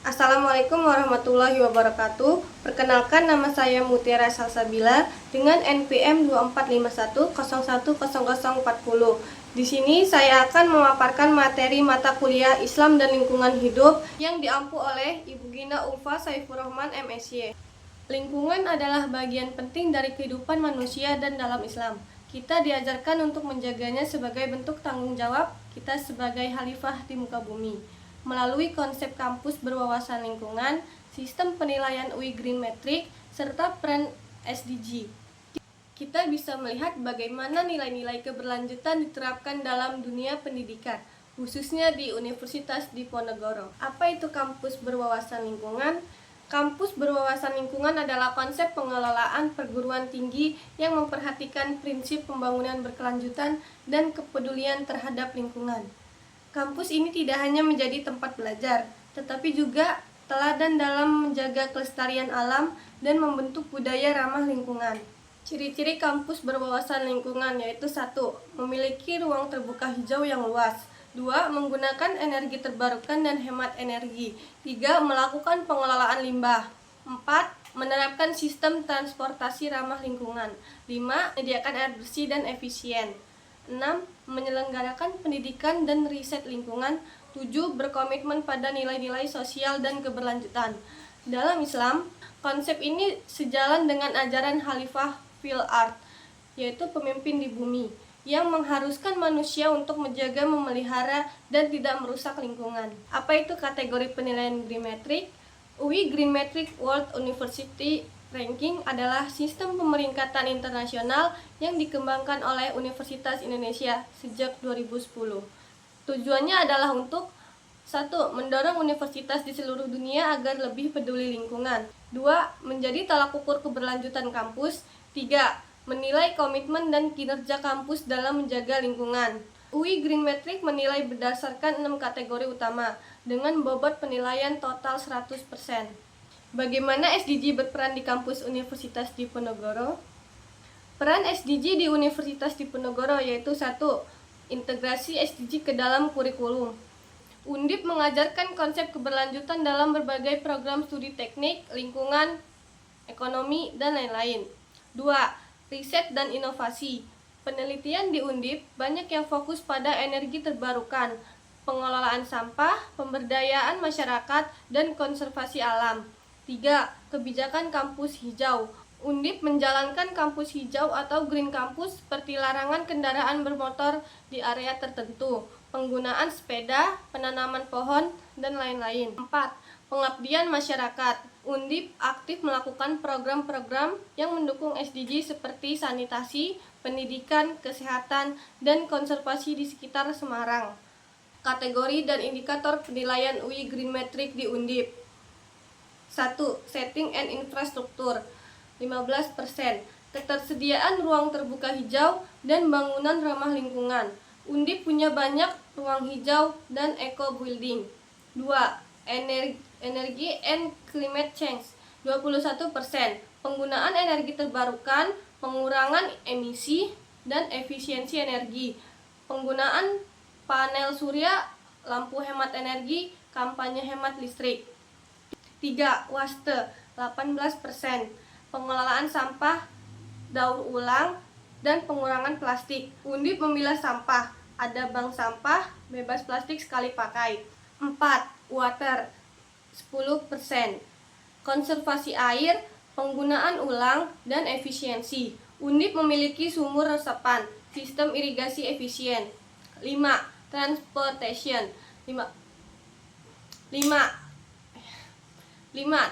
Assalamualaikum warahmatullahi wabarakatuh. Perkenalkan, nama saya Mutiara Salsabila dengan NPM 2451010040. Di sini saya akan memaparkan materi mata kuliah Islam dan Lingkungan Hidup yang diampu oleh Ibu Gina Ulfa Saifur Rahman MSy. Lingkungan adalah bagian penting dari kehidupan manusia dan dalam Islam. Kita diajarkan untuk menjaganya sebagai bentuk tanggung jawab kita sebagai khalifah di muka bumi. Melalui konsep kampus berwawasan lingkungan, sistem penilaian UI Green Metric, serta peran SDG, kita bisa melihat bagaimana nilai-nilai keberlanjutan diterapkan dalam dunia pendidikan, khususnya di Universitas Diponegoro. Apa itu kampus berwawasan lingkungan? Kampus berwawasan lingkungan adalah konsep pengelolaan perguruan tinggi yang memperhatikan prinsip pembangunan berkelanjutan dan kepedulian terhadap lingkungan. Kampus ini tidak hanya menjadi tempat belajar, tetapi juga teladan dalam menjaga kelestarian alam dan membentuk budaya ramah lingkungan. Ciri-ciri kampus berwawasan lingkungan yaitu 1. Memiliki ruang terbuka hijau yang luas. 2. Menggunakan energi terbarukan dan hemat energi. 3. Melakukan pengelolaan limbah. 4. Menerapkan sistem transportasi ramah lingkungan. 5. Menyediakan air bersih dan efisien. 6. Menyelenggarakan pendidikan dan riset lingkungan. 7. Berkomitmen pada nilai-nilai sosial dan keberlanjutan. Dalam Islam, konsep ini sejalan dengan ajaran Khalifah fil ard, yaitu pemimpin di bumi, yang mengharuskan manusia untuk menjaga, memelihara, dan tidak merusak lingkungan. Apa itu kategori penilaian Green Metric? UI Green Metric World University Ranking adalah sistem pemeringkatan internasional yang dikembangkan oleh Universitas Indonesia sejak 2010. Tujuannya adalah untuk 1. Mendorong universitas di seluruh dunia agar lebih peduli lingkungan. 2. Menjadi tolak ukur keberlanjutan kampus. 3. Menilai komitmen dan kinerja kampus dalam menjaga lingkungan. UI Green Metric menilai berdasarkan 6 kategori utama dengan bobot penilaian total 100%. Bagaimana SDG berperan di kampus Universitas Diponegoro? Peran SDG di Universitas Diponegoro yaitu 1. Integrasi SDG ke dalam kurikulum. Undip mengajarkan konsep keberlanjutan dalam berbagai program studi teknik, lingkungan, ekonomi, dan lain-lain. 2. Riset dan inovasi. Penelitian di Undip banyak yang fokus pada energi terbarukan, pengelolaan sampah, pemberdayaan masyarakat, dan konservasi alam. 3. Kebijakan kampus hijau. Undip menjalankan kampus hijau atau Green Campus seperti larangan kendaraan bermotor di area tertentu, penggunaan sepeda, penanaman pohon, dan lain-lain. 4. Pengabdian masyarakat. Undip aktif melakukan program-program yang mendukung SDG seperti sanitasi, pendidikan, kesehatan, dan konservasi di sekitar Semarang. Kategori dan indikator penilaian UI Green Metric di Undip. 1. Setting and infrastruktur 15%. Ketersediaan ruang terbuka hijau dan bangunan ramah lingkungan. Undip punya banyak ruang hijau dan eco building. 2. Energi and climate change 21%. Penggunaan energi terbarukan, pengurangan emisi, dan efisiensi energi. Penggunaan panel surya, lampu hemat energi, kampanye hemat listrik. 3. Waste 18%. Pengelolaan sampah, daur ulang, dan pengurangan plastik. Undip memilah sampah, ada bank sampah, bebas plastik sekali pakai. 4. Water 10%. Konservasi air, penggunaan ulang, dan efisiensi. Undip memiliki sumur resapan, sistem irigasi efisien. 5. Transportation 5.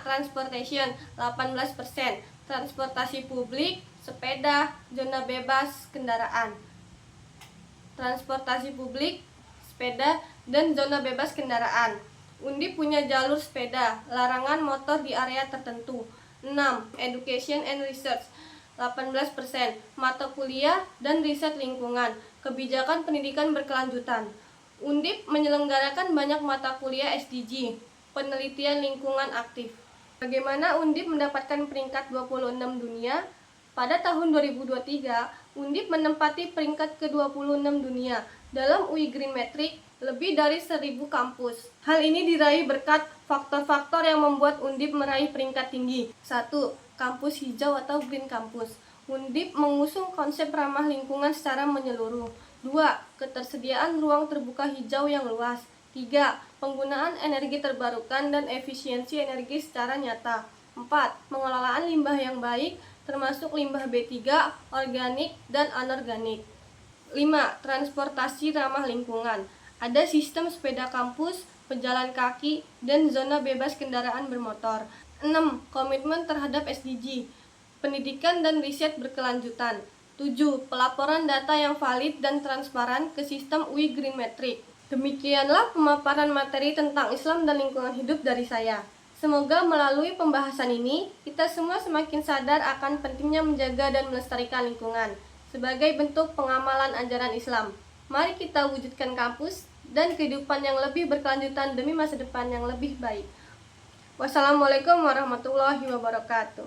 Transportation 18%. Transportasi publik, sepeda, zona bebas kendaraan. Transportasi publik, sepeda, dan zona bebas kendaraan. Undip punya jalur sepeda, larangan motor di area tertentu. 6. Education and Research 18%. Mata kuliah dan riset lingkungan, kebijakan pendidikan berkelanjutan. Undip menyelenggarakan banyak mata kuliah SDG, penelitian lingkungan aktif. Bagaimana Undip mendapatkan peringkat 26 dunia? Pada tahun 2023, Undip menempati peringkat ke-26 dunia dalam UI Green Metric lebih dari 1.000 kampus. Hal ini diraih berkat faktor-faktor yang membuat Undip meraih peringkat tinggi. 1. Kampus hijau atau Green Campus. Undip mengusung konsep ramah lingkungan secara menyeluruh. 2. Ketersediaan ruang terbuka hijau yang luas. 3. Penggunaan energi terbarukan dan efisiensi energi secara nyata. 4. Pengelolaan limbah yang baik, termasuk limbah B3, organik, dan anorganik. 5. Transportasi ramah lingkungan. Ada sistem sepeda kampus, pejalan kaki, dan zona bebas kendaraan bermotor. 6. Komitmen terhadap SDG, pendidikan dan riset berkelanjutan. 7. Pelaporan data yang valid dan transparan ke sistem UI Green Metric. Demikianlah pemaparan materi tentang Islam dan lingkungan hidup dari saya. Semoga melalui pembahasan ini, kita semua semakin sadar akan pentingnya menjaga dan melestarikan lingkungan sebagai bentuk pengamalan ajaran Islam. Mari kita wujudkan kampus dan kehidupan yang lebih berkelanjutan demi masa depan yang lebih baik. Wassalamualaikum warahmatullahi wabarakatuh.